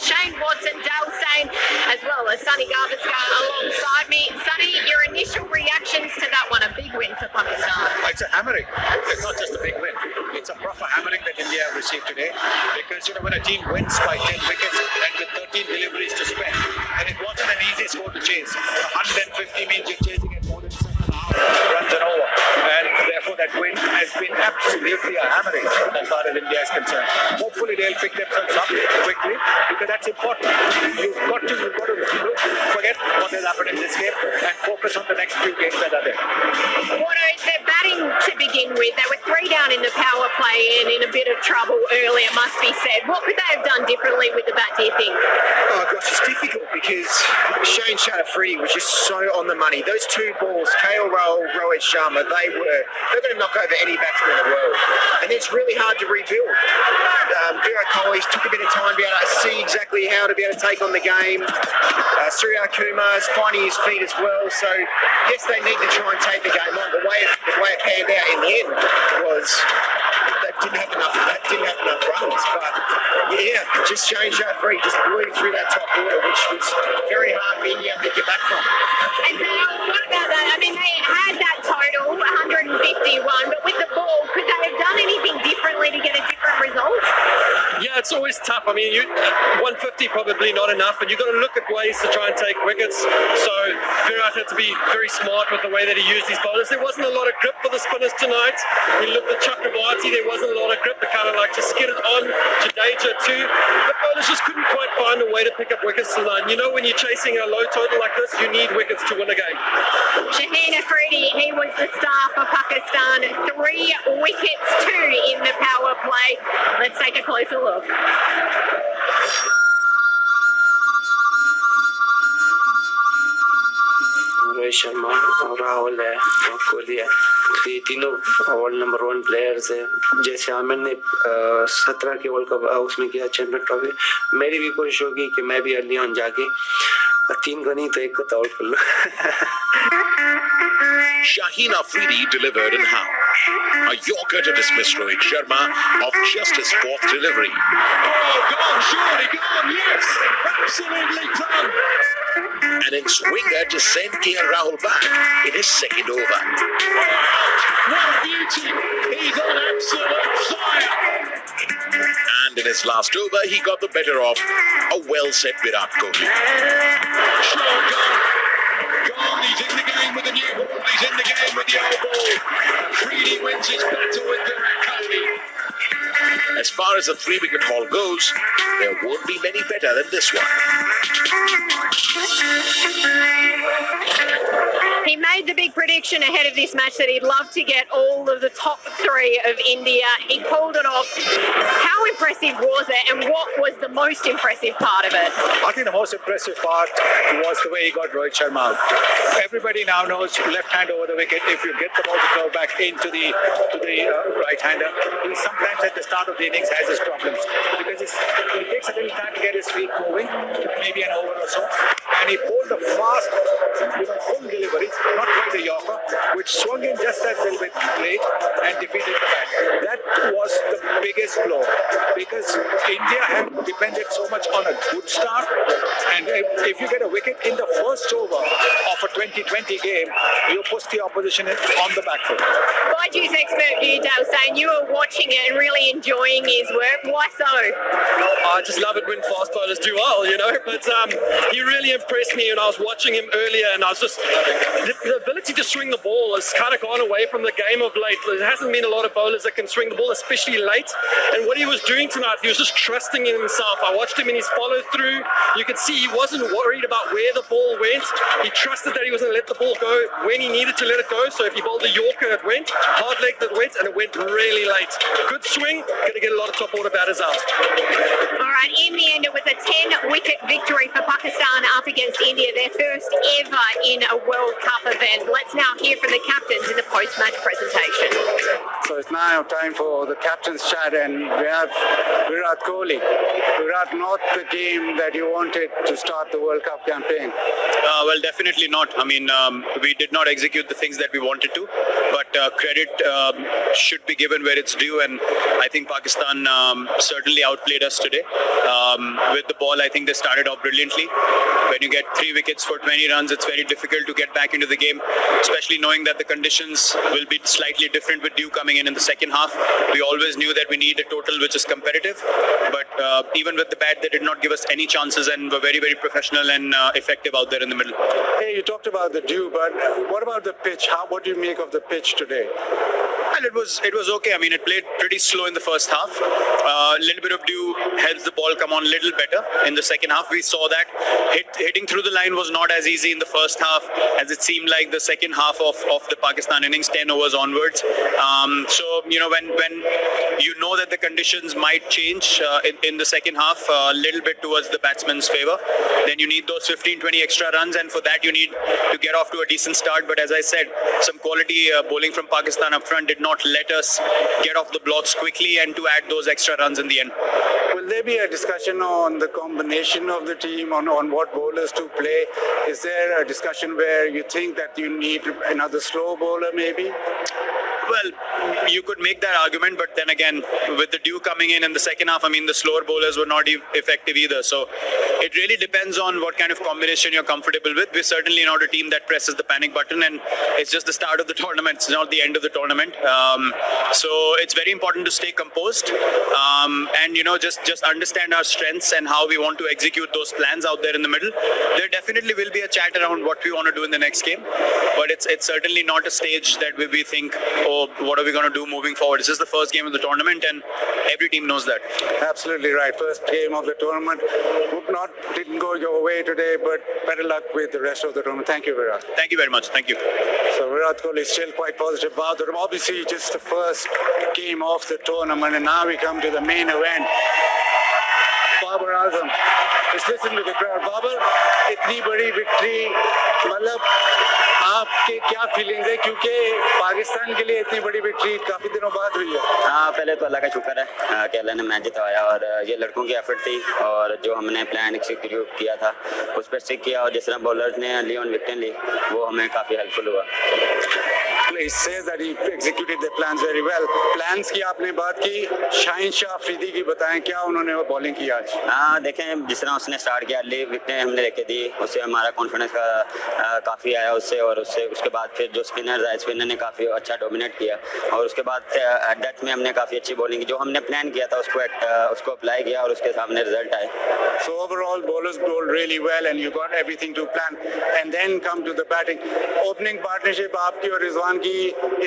Shane Watson, Dale Steyn, as well as Sunny Garbetska alongside me. Sunny, your initial reactions to that one, a big win for Pakistan. It's a hammering. It's not just a big win. It's a proper hammering that India have received today. Because, you know, when a team wins by 10 wickets and with 13 deliveries to spend, and it wasn't an easy score to chase. 150 means you're chasing at more than 7.5 runs and over. And therefore that win has been absolutely a hammering as far as India is concerned. Hopefully they'll pick themselves up quickly because that's important. You've got to forget what has happened in this game and focus on the next few games that are there. Their batting to begin with, they were 3 down in the power play and in a bit of trouble early, it must be said. What could they have done differently with the bat, do you think? Oh gosh, it's difficult because Shaheen Afridi was just so on the money. Those 2 balls, KL Rahul, Rohit Sharma, they're going to knock over any batsman in the world. And it's really hard to rebuild. Virat Kohli took a bit of time to be able to see exactly how to be able to take on the game. Surya Kumar's finding his feet as well. So yes, they need to try and take the game on. The way it panned out in the end was they didn't have enough runs. But yeah, just Shaheen Afridi just blew through that top order, which was very hard for India to get back from. And what about that? I mean, they had that total, 151, but with the ball, could they have done anything differently to get a different result? Yeah, it's always tough. I mean, 150 probably not enough, and you've got to look at ways to try and take wickets. So Virat had to be very smart with the way that he used his bowlers. There wasn't a lot of grip for the spinners tonight. You looked at Chakravarti, there wasn't a lot of grip. They kind of like just skid it on. Jadeja too. The bowlers just couldn't quite find a way to pick up wickets tonight. You know, when you're chasing a low total like this, you need wickets to win a game. Shaheen Afridi, he was the star for Pakistan. 3 wickets, 2 in the power play. Let's take a closer look. Rohit Sharma और राहुल है और कोहली है, तो ये तीनों world number 1 players है। जैसे आमिर ने 17 के वर्ल्ड कप उसमें किया चैंपियन ट्रॉफी, मेरी भी कोशिश होगी कि मैं भी अर्ली ऑन जाके 3 को नहीं तो 1 को आउट कर लूं। Shaheen Afridi delivered in how? A Yorker to dismiss Rohit Sharma of just his 4th delivery. Oh, gone, surely gone, yes! Absolutely done! And in swinger to send KL Rahul back in his 2nd over. What a beauty! He's on absolute fire! And in his last over, he got the better of a well-set Virat Kohli. Sure, gone. Gone, he's in the game with the new ball, he's in the game with the old ball. Afridi wins his battle with Virat Kohli. As far as the 3-wicket haul goes, there won't be many better than this one. He made the big prediction ahead of this match that he'd love to get all of the top 3 of India. He pulled it off. How impressive was it, and what was the most impressive part of it? I think the most impressive part was the way he got Rohit Sharma out. Everybody now knows left hand over the wicket. If you get the ball to go back into the right-hander, he sometimes at the start of the innings has his problems because it takes a little time to get his feet moving, maybe an over or so. And he pulled a fast, full delivery, not quite a Yorker, which swung in just a little bit late and defeated the bat. That was the biggest blow because India had depended so much on a good start, and if you get a wicket in the first over of a 2020 game, you push the opposition on the back foot. By juice expert you, Dale Steyn, you were watching it and really enjoying his work. Why so? I just love it when fast bowlers do well, you know, but he really impressed me when I was watching him earlier, and I was just, the ability to swing the ball has kind of gone away from the game of late. There hasn't been a lot of bowlers that can swing the ball, especially late, and what he was doing tonight, he was just trusting in himself. I watched him in his follow through. You could see he wasn't worried about where the ball went. He trusted that he was going to let the ball go when he needed to let it go. So if he bowled a Yorker, it went, hard leg that went, and it went really late. Good swing, going to get a lot of top order batters out. All right, in the end, it was a 10-wicket victory for Pakistan up against India, their first ever in a World Cup event. Let's now hear from the captains in the post-match presentation. So it's now time for the captain's chat, and we have Virat Kohli. Virat, not the game that you wanted to start the World Cup campaign. Well, definitely not. I mean, we did not execute the things that we wanted to, but credit should be given where it's due, and I think Pakistan certainly outplayed us today. With the ball, I think they started off brilliantly. When you get 3 wickets for 20 runs, it's very difficult to get back into the game, especially knowing that the conditions will be slightly different with dew coming in the second half. We always knew that we need a total which is competitive, but even with the bat, they did not give us any chances and were very, very professional and effective out there in the middle. Hey, you talked about the dew, but what about the pitch? What do you make of the pitch today? Well, it was okay. I mean, it played pretty slow in the first half. A little bit of dew helps the ball come on a little better in the second half. We saw that hitting through the line was not as easy in the first half as it seemed like the second half of the Pakistan innings, 10 overs onwards. So, you know, when you know that the conditions might change in the second half a little bit towards the batsman's favor, then you need those 15-20 extra runs, and for that you need to get off to a decent start. But as I said, some quality bowling from Pakistan up front did not let us get off the blocks quickly and to add those extra runs in the end. Will there be a discussion on the combination of the team, on what bowlers to play? Is there a discussion where you think that you need another slow bowler maybe? Well, you could make that argument, but then again, with the dew coming in the second half, I mean, the slower bowlers were not effective either. So it really depends on what kind of combination you're comfortable with. We're certainly not a team that presses the panic button, and it's just the start of the tournament. It's not the end of the tournament. So it's very important to stay composed and, you know, just understand our strengths and how we want to execute those plans out there in the middle. There definitely will be a chat around what we want to do in the next game, but it's certainly not a stage that we think, oh, what are we going to do moving forward? This is the first game of the tournament, and every team knows that. Absolutely right. First game of the tournament. Didn't go your way today, but better luck with the rest of the tournament. Thank you, Virat. Thank you very much. Thank you. So Virat Kohli is still quite positive about it. Obviously, just the first game of the tournament, and now we come to the main event. Babar Azam. Just listen to the crowd. Babar, इतनी बड़ी victory, मतलब आपके क्या feelings है, क्योंकि पाकिस्तान के लिए इतनी बड़ी विक्ट्री काफी दिनों बाद हुई है? हाँ, पहले तो अल्लाह का शुक्र है कि अल्लाह ने मैच जितवाया, और ये लड़कों की एफर्ट थी और जो हमने प्लान एग्जीक्यूट किया था उस पर स्टिक किया, और जिस तरह बॉलर्स ने लियोन विकेट ली वो हमें काफ़ी हेल्पफुल हुआ. He says that he executed the plans very well. Plans की आपने बात की, शाहीन शाह अफरीदी की बताएं क्या उन्होंने वो बॉलिंग की आज? हाँ, देखें जिस तरह उसने स्टार्ट किया, अर्ली विकेटें हमने लेके दी, उससे हमारा कॉन्फिडेंस काफ़ी आया उससे, और उसके बाद फिर जो स्पिनर आए, स्पिनर ने काफ़ी अच्छा डोमिनेट किया, और उसके बाद डेथ में हमने काफ़ी अच्छी बॉलिंग की. जो हमने प्लान किया था उसको अप्लाई किया और उसके सामने रिजल्ट आए. So overall, bowlers bowled really well, and you got everything to plan. And then come to the batting. Opening partnership आपकी और रिजवान की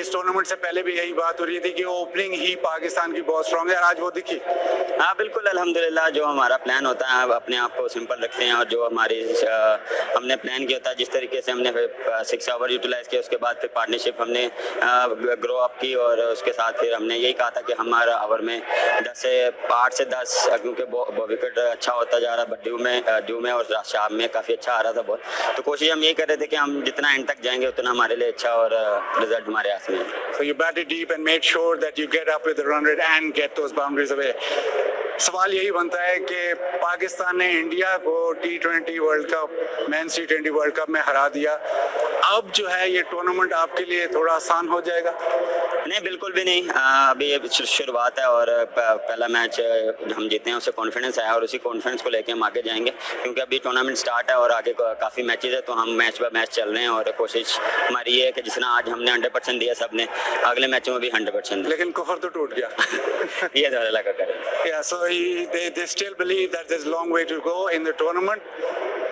इस टूर्नामेंट से पहले भी यही बात हो रही थी कि ओपनिंग ही पाकिस्तान की बहुत स्ट्रांग है, आज वो दिखी. हाँ बिल्कुल, अल्हम्दुलिल्लाह. जो हमारा प्लान होता है अपने आप को सिंपल रखते हैं, और जो हमने प्लान किया था जिस तरीके से हमने 6 ओवर यूटिलाइज किया, उसके बाद फिर पार्टनरशिप हमने ग्रो अप की, और उसके साथ फिर हमने यही कहा था कि हमारा ओवर में 8 से 10, क्योंकि विकेट अच्छा होता जा रहा, बट ड्यू में और शाम में काफ़ी अच्छा आ रहा था बॉल, तो कोशिश हम यही कर रहे थे कि हम जितना एंड तक जाएंगे उतना हमारे लिए अच्छा, और रिजल्ट हमारे हाथ में. So you batted deep and made sure that you get up with the run rate and get those boundaries away. सवाल यही बनता है कि पाकिस्तान ने इंडिया को T20 world cup, men's T20 world cup में हरा दिया. अब जो है ये टूर्नामेंट आपके लिए थोड़ा आसान हो जाएगा? नहीं, बिल्कुल भी नहीं. अभी शुरुआत है, और पहला मैच हम जीते हैं उससे कॉन्फिडेंस आया, और उसी कॉन्फिडेंस को लेके हम आगे जाएंगे, क्योंकि अभी टूर्नामेंट स्टार्ट है और आगे काफ़ी मैचेस है, तो हम मैच बाय मैच चल रहे हैं, और कोशिश हमारी ये है कि जितना आज हमने 100% दिया सबने, अगले मैचों में भी 100%. लेकिन कुफर तो टूट गया. ये तो अल्लाह का करे. Yeah, so they still believe that there's a long way to go in the tournament.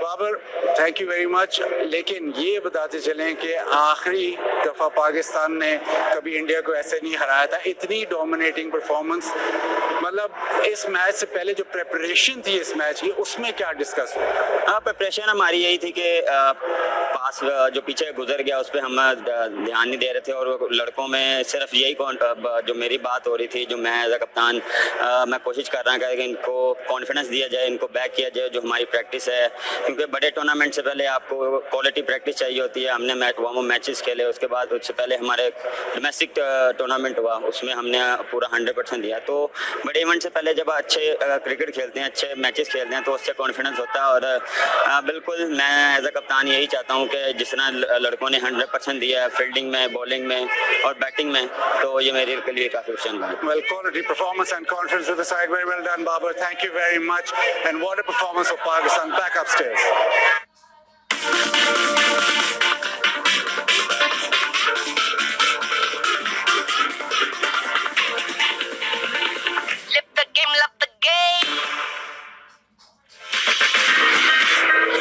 Babar, thank you very much. लेकिन ये बताते चलें कि आखिरी दफ़ा पाकिस्तान ने कभी इंडिया को ऐसे नहीं हराया था. इतनी डोमिनेटिंग परफॉर्मेंस, मतलब इस मैच से पहले जो प्रेपरेशन थी इस मैच की, उसमें क्या डिस्कस हुआ? हाँ, प्रिपरेशन हमारी यही थी कि पास जो पीछे गुजर गया उस पर हम ध्यान नहीं दे रहे थे, और लड़कों में सिर्फ यही जो मेरी बात हो रही थी, जो मैं एज अ कप्तान मैं कोशिश कर रहा था कि इनको कॉन्फिडेंस दिया जाए, इनको बैक किया जाए, जो हमारी प्रैक्टिस है, क्योंकि बड़े टूर्नामेंट से पहले आपको क्वालिटी प्रैक्टिस चाहिए होती है। हमने वार्म अप मैचेस खेले, उसके बाद उससे पहले हमारे डोमेस्टिक टूर्नामेंट हुआ, उसमें हमने पूरा 100% दिया। तो बड़े इवेंट से पहले जब अच्छे क्रिकेट खेलते हैं, अच्छे मैचेस खेलते हैं, तो उससे कॉन्फिडेंस होता है। और बिल्कुल मैं एज अ कप्तान यही चाहता हूँ कि जिस तरह लड़कों ने 100% दिया है फील्डिंग में, बॉलिंग में और बैटिंग में, तो ये मेरे लिए काफ़ी खुशियाँ है। Well, quality performance and confidence to the side. Very well done, Babar. Thank you very much. And what a performance of Pakistan. Back upstairs.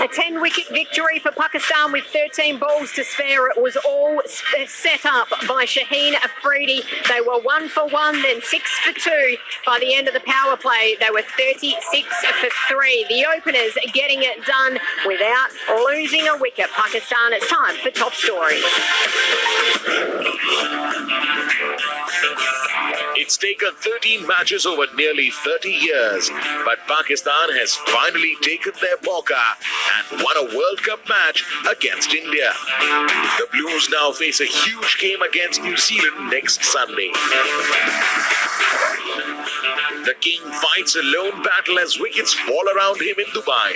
A 10-wicket victory for Pakistan with 13 balls to spare. It was all set up by Shaheen Afridi. They were 1 for 1, then 6 for 2. By the end of the power play, they were 36 for 3. The openers getting it done without losing a wicket. Pakistan, it's time for top stories. It's taken 13 matches over nearly 30 years, but Pakistan has finally taken their mauka and won a World Cup match against India. The Blues now face a huge game against New Zealand next Sunday. The King fights a lone battle as wickets fall around him in Dubai.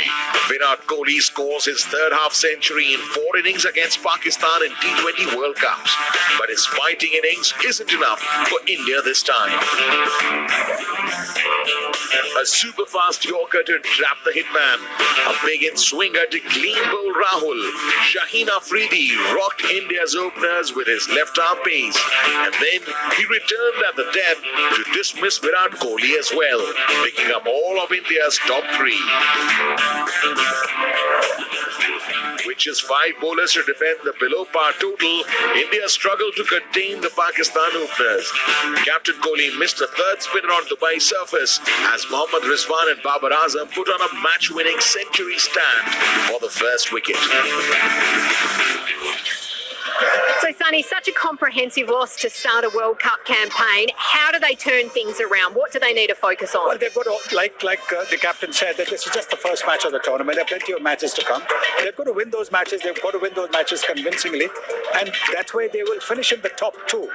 Virat Kohli scores his third half century in 4 innings against Pakistan in T20 World Cups. But his fighting innings isn't enough for India this time. A super fast Yorker to trap the hitman. A big in swinger to clean bowl Rahul. Shaheen Afridi rocked India's openers with his left arm pace. And then he returned at the death to dismiss Virat Kohli as well, picking up all of India's top 3. Which is 5 bowlers to defend the below par total. India struggled to contain the Pakistan openers. Captain Kohli missed a third spinner on Dubai surface as Mohammad Rizwan and Babar Azam put on a match-winning century stand for the first wicket. So, Sonny, such a comprehensive loss to start a World Cup campaign. How do they turn things around? What do they need to focus on? Well, they've got to, like the captain said, that this is just the first match of the tournament. There are plenty of matches to come. They've got to win those matches. They've got to win those matches convincingly. And that's why they will finish in the top 2.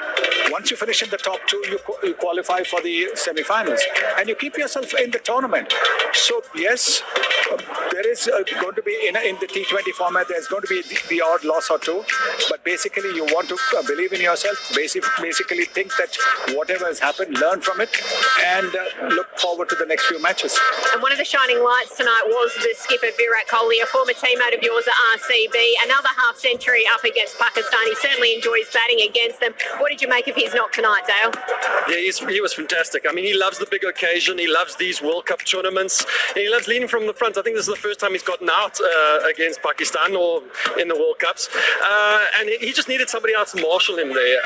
Once you finish in the top 2, you qualify for the semi-finals. And you keep yourself in the tournament. So, yes, there is going to be, in the T20 format, there's going to be the odd loss or two. But basically, you want to believe in yourself, basically think that whatever has happened, learn from it, and look forward to the next few matches. And one of the shining lights tonight was the skipper Virat Kohli, a former teammate of yours at RCB. Another half-century up against Pakistan. He certainly enjoys batting against them. What did you make of his knock tonight, Dale? Yeah, he was fantastic. I mean, he loves the big occasion. He loves these World Cup tournaments. And he loves leading from the front. I think this is the first time he's gotten out against Pakistan or in the World Cups. And he just needed somebody else to marshal him there.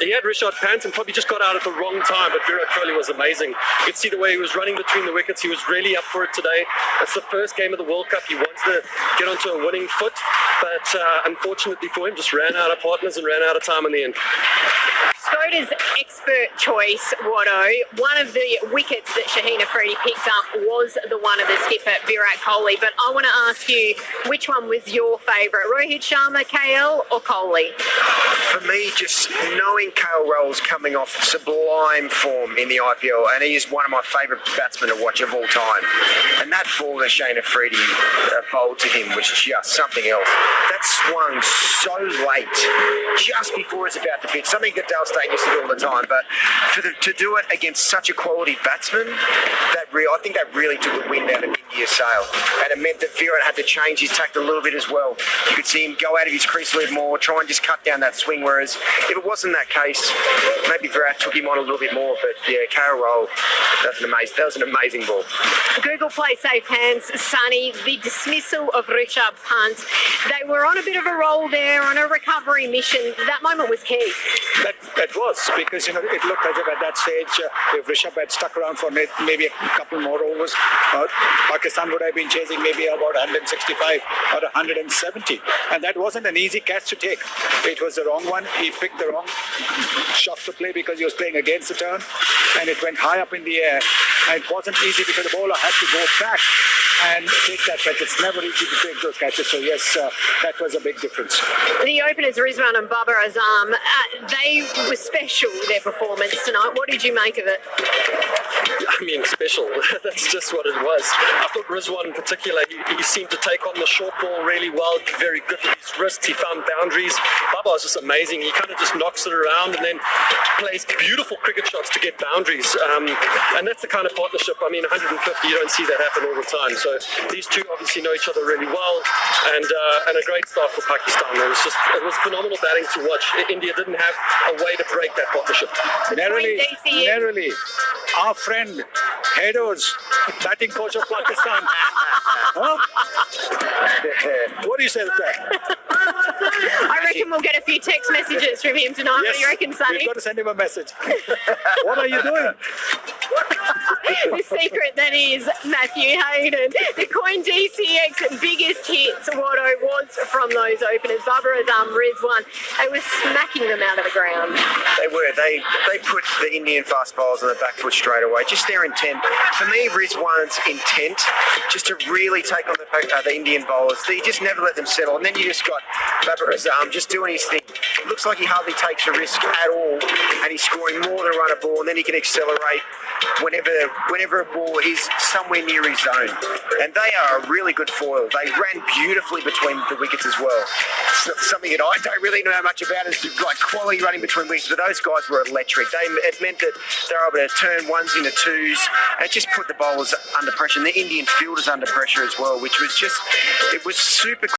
He had Rishabh Pant and probably just got out at the wrong time, but Virat Kohli was amazing. You could see the way he was running between the wickets. He was really up for it today. It's the first game of the World Cup. He wants to get onto a winning foot, but unfortunately for him, just ran out of partners and ran out of time in the end. Skoda's expert choice, Watto. One of the wickets that Shaheen Afridi picked up was the one of the skipper, Virat Kohli. But I want to ask you, which one was your favourite? Rohit Sharma, KL or Kohli? For me, just knowing KL Rahul's coming off sublime form in the IPL, and he is one of my favourite batsmen to watch of all time. And that ball that Shaheen Afridi bowled to him was just something else. That swung so late, just before it's about to pitch. Something that Dale Steyn used to do all the time, but to do it against such a quality batsman, I think that really took the wind out of India's sail. And it meant that Virat had to change his tact a little bit as well. You could see him go out of his crease a little more, try and just cut down that swing, whereas if it wasn't that case, maybe Virat took him on a little bit more. But yeah, KL Rahul, that was an amazing ball. Google Play safe hands, Sonny. The dismissal of Rishabh Pant. They were on a bit of a roll there, on a recovery mission. That moment was key. That was because it looked as if at that stage, if Rishabh had stuck around for maybe a couple more overs, Pakistan would have been chasing maybe about 165 or 170, and that wasn't an easy catch to take. It was the wrong one. He picked the wrong shot to play because he was playing against the turn, and it went high up in the air. And it wasn't easy because the bowler had to go back and take that catch. It's never easy to take those catches. So yes, that was a big difference. The openers, Rizwan and Babar Azam, they were special, their performance tonight. What did you make of it? I mean, special. That's just what it was. I thought Rizwan in particular, he seemed to take on the short ball really well, very good with his wrists. He found boundaries. Babar was just amazing. He kind of just knocks it around and then plays beautiful cricket shots to get boundaries. And that's the kind of partnership. I mean, 150, you don't see that happen all the time. So these two obviously know each other really well, and a great start for Pakistan. It was phenomenal batting to watch. India didn't have a way to break that partnership. Narrowly. Our friend Hedo's batting coach of Pakistan. Huh? What do you say to that? I reckon we'll get a few text messages from him tonight. What do you reckon, Sonny? We've got to send him a message. What are you doing? The secret that is Matthew Hayden. The Coin DCX biggest hits, Watto, was from those openers. Babar Azam, Rizwan, they were smacking them out of the ground. They were. They put the Indian fast bowlers on the back foot straight away. Just their intent. For me, Rizwan's intent, just to really take on the Indian bowlers. He just never let them settle. And then you just got Babar Azam just doing his thing. It looks like he hardly takes a risk at all, and he's scoring more than a run a ball, and then he can accelerate whenever a ball is somewhere near his zone. And they are a really good foil. They ran beautifully between the wickets as well. It's something that I don't really know much about is like quality running between wickets, but those guys were electric. It meant that they were able to turn ones into twos and just put the bowlers under pressure, and the Indian fielders under pressure as well, which was it was super